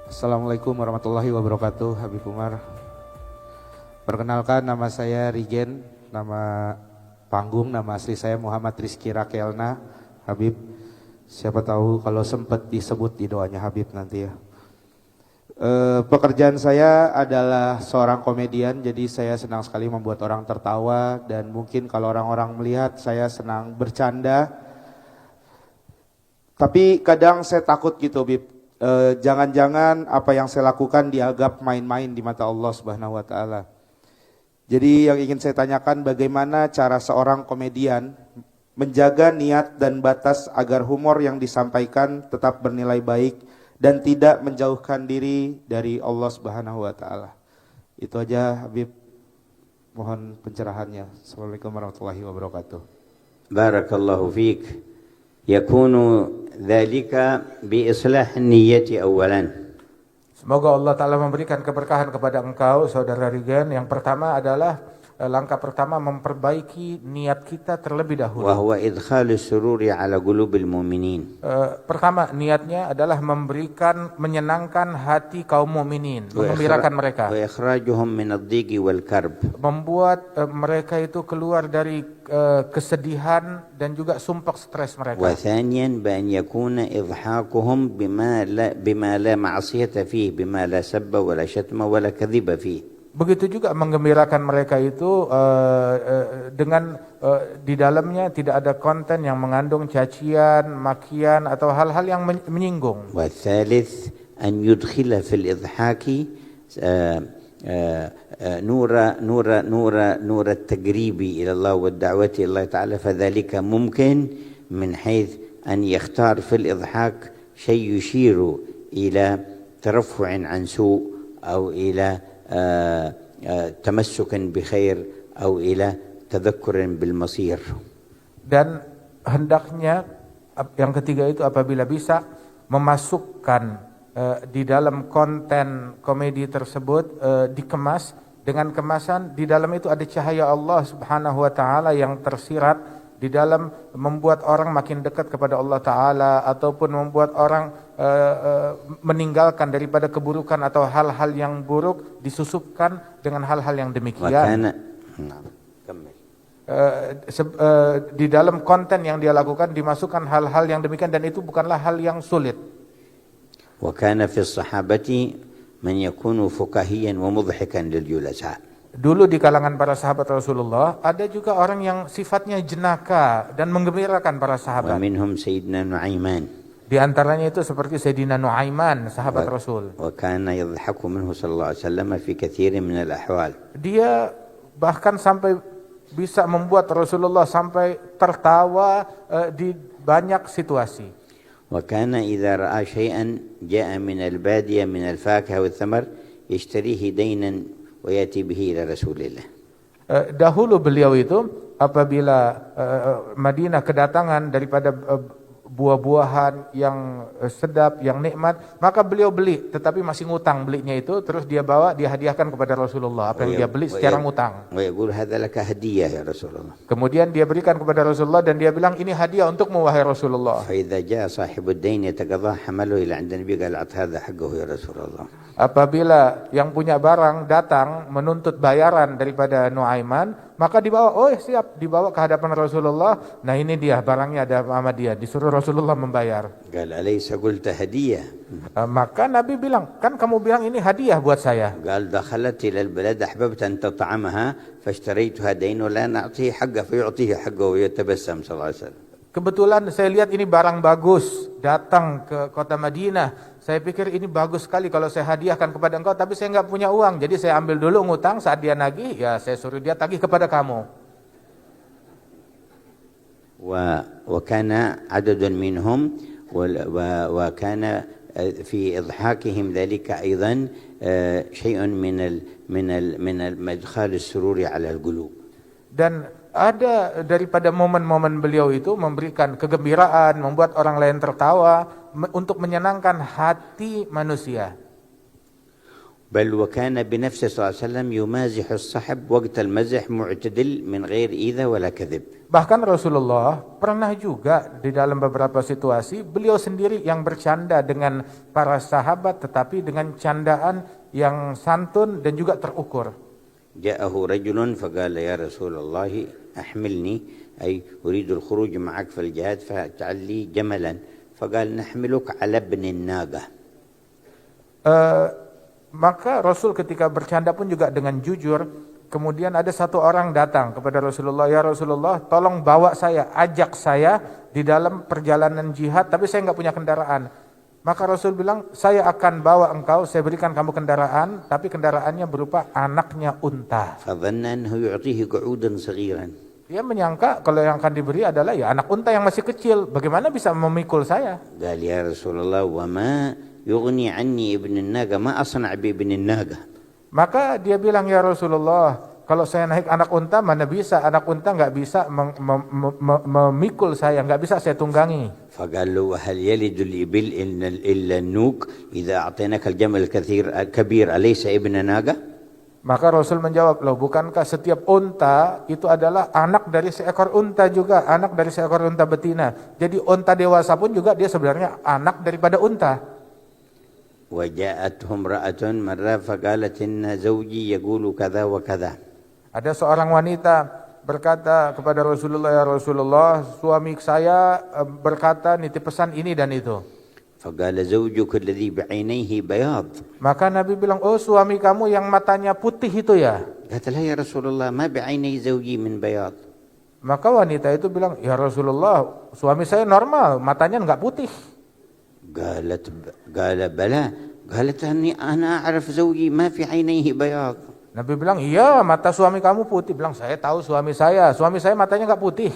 Assalamualaikum warahmatullahi wabarakatuh. Habib Umar. Perkenalkan, nama saya Rigen, nama panggung, nama asli saya Muhammad Rizky Rakelna. Habib, siapa tahu kalau sempat disebut di doanya Habib nanti ya. Pekerjaan saya adalah seorang komedian, jadi saya senang sekali membuat orang tertawa, dan mungkin kalau orang-orang melihat saya senang bercanda. Tapi kadang saya takut gitu, Habib. Jangan-jangan apa yang saya lakukan dianggap main-main di mata Allah Subhanahu wa taala. Jadi yang ingin saya tanyakan, bagaimana cara seorang komedian menjaga niat dan batas agar humor yang disampaikan tetap bernilai baik dan tidak menjauhkan diri dari Allah Subhanahu wa taala. Itu aja Habib, mohon pencerahannya. Assalamualaikum warahmatullahi wabarakatuh. Barakallahu fiik. Yakunu dzalika bi islahin niyyati awalan. Semoga Allah Ta'ala memberikan keberkahan kepada engkau, saudara Rigen. Yang pertama adalah langkah pertama memperbaiki niat kita terlebih dahulu. Wa huwa idkhalus sururi ala qulubil mu'minin. Pertama, niatnya adalah menyenangkan hati kaum mukminin, menggembirakan mereka. Wa ikhrajuhum min ad-dhiqi wal karb. Membuat mereka itu keluar dari kesedihan dan juga sumpah stres mereka. Wa thaniyan bi an yakuna idhakuhum bima la ma'siyata fihi, bima la sabba wa la shatma wa la kadhiba fihi. Begitu juga menggembirakan mereka itu dengan di dalamnya tidak ada konten yang mengandung cacian, makian atau hal-hal yang menyinggung. Wa thalith an yudkhila fil idhaki نور التقريب إلى الله والدعوة إلى الله تعالى، فذلك ممكن من حيث أن يختار في الإضحاك شيء يشير إلى ترفع عن سوء أو إلى تمسك بخير أو إلى تذكر بالمصير. Dan hendaknya yang ketiga itu apabila bisa memasukkan di dalam konten komedi tersebut dikemas dengan kemasan di dalam itu ada cahaya Allah Subhanahu wa taala yang tersirat di dalam membuat orang makin dekat kepada Allah taala ataupun membuat orang meninggalkan daripada keburukan atau hal-hal yang buruk, disusupkan dengan hal-hal yang demikian. Di dalam konten yang dia lakukan dimasukkan hal-hal yang demikian, dan itu bukanlah hal yang sulit. وكان في الصحابة من يكون فكاهيا ومضحكا للجلساء. Dulu di kalangan para sahabat Rasulullah ada juga orang yang sifatnya jenaka dan menggembirakan para sahabat. ومنهم سيدنا نعيمان. Di antaranya itu seperti Sayyidina Nuaiman, sahabat Rasul. وكان يضحك منه صلى الله عليه وسلم في كثير من الأحوال. Dia bahkan sampai bisa membuat Rasulullah sampai tertawa di banyak situasi. وكان إذا رأى شيئا جاء من البادية من الفاكهة والثمر يشتريه دينا ويأتي به إلى رسول الله. Dahulu beliau itu apabila Madinah kedatangan daripada buah-buahan yang sedap, yang nikmat, maka beliau beli, tetapi masih ngutang belinya itu, terus dia bawa, dia hadiahkan kepada Rasulullah apa yang dia beli secara ngutang. ويقول هذا لك هدية يا رسول الله. Kemudian dia berikan kepada Rasulullah dan dia bilang ini hadiah untukmu wahai Rasulullah. فإذا جاء صاحب الدين يتقاضاه حمله إلى عند النبي قال أعط هذا حقه يا رسول الله. Apabila yang punya barang datang menuntut bayaran daripada Nuaiman, maka dibawa, oh siap, dibawa ke hadapan Rasulullah. Nah ini dia barangnya, ada sama dia, disuruh Rasulullah membayar. قال أليس قلت هدية؟ Maka Nabi bilang, kan kamu bilang ini hadiah buat saya. قال دخلت إلى البلد أحببت أن تطعمها فاشتريتها دين ولا نعطيه حقه فيعطيه حقه ويتبسم صلى الله عليه وسلم. Kebetulan saya lihat ini barang bagus, datang ke kota Madinah. Saya pikir ini bagus sekali kalau saya hadiahkan kepada engkau, tapi saya nggak punya uang. Jadi saya ambil dulu ngutang, saat dia nagih, ya saya suruh dia tagih kepada kamu. وكان عدد منهم وكان في إضحاكهم ذلك أيضا شيء من إدخال السرور على القلوب. Dan ada daripada momen-momen beliau itu memberikan kegembiraan, membuat orang lain tertawa untuk menyenangkan hati manusia. بل وكان بنفسه صلى الله عليه وسلم يمازح الصحب وقت المزح معتدل من غير إيذاء ولا كذب. Bahkan Rasulullah pernah juga di dalam beberapa situasi beliau sendiri yang bercanda dengan para sahabat tetapi dengan candaan yang santun dan juga terukur. جاءه رجل فقال يا رسول الله أحملني أي أريد الخروج معك في الجهاد فاجعل لي جملا فقال نحملك على ابن الناقة. Maka Rasul ketika bercanda pun juga dengan jujur. Kemudian ada satu orang datang kepada Rasulullah, ya Rasulullah tolong bawa saya, ajak saya di dalam perjalanan jihad tapi saya nggak punya kendaraan. Maka Rasul bilang, saya akan bawa engkau, saya berikan kamu kendaraan, tapi kendaraannya berupa anaknya unta. فظن أنه يعطيه قعودا صغيرا. Dia menyangka kalau yang akan diberi adalah ya anak unta yang masih kecil, bagaimana bisa memikul saya? قال يا رسول الله وما يغني عني ابن الناقة ما أصنع بابن الناقة. Maka dia bilang, ya Rasulullah, kalau saya naik anak unta mana bisa, anak unta nggak bisa memikul saya, nggak bisa saya tunggangi. فقال له هل يلد الإبل إلا النوق إذا أعطيناك الجمل الكبير أليس ابن ناقة؟ Maka Rasul menjawab, loh bukankah setiap unta itu adalah anak dari seekor unta juga, anak dari seekor unta betina. Jadi unta dewasa pun juga dia sebenarnya anak daripada unta. وجاءتهم امرأة مرة فقالت إن زوجي يقول كذا وكذا. Ada seorang wanita berkata kepada Rasulullah, ya Rasulullah, suami saya berkata nitip pesan ini dan itu. فقال زوجك الذي بعينيه بياض. Maka Nabi bilang, oh suami kamu yang matanya putih itu ya. قالت لا يا رسول الله ما بعيني زوجي من بياض. Maka wanita itu bilang, ya Rasulullah, suami saya normal, matanya enggak putih. قال بلى. قالت أنا أعرف زوجي ما في عينيه بياض. Nabi bilang, iya mata suami kamu putih. Bilang, saya tahu suami saya matanya enggak putih.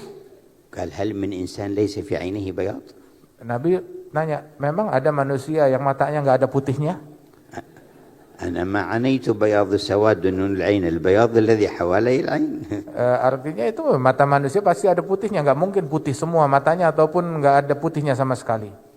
قال هل من إنسان ليس في عينيه بياض؟ Nabi nanya, memang ada manusia yang matanya enggak ada putihnya? أنا ما عنيت بياض السواد من العين البياض الذي حوالي العين. Artinya itu mata manusia pasti ada putihnya, enggak mungkin putih semua matanya ataupun enggak ada putihnya sama sekali.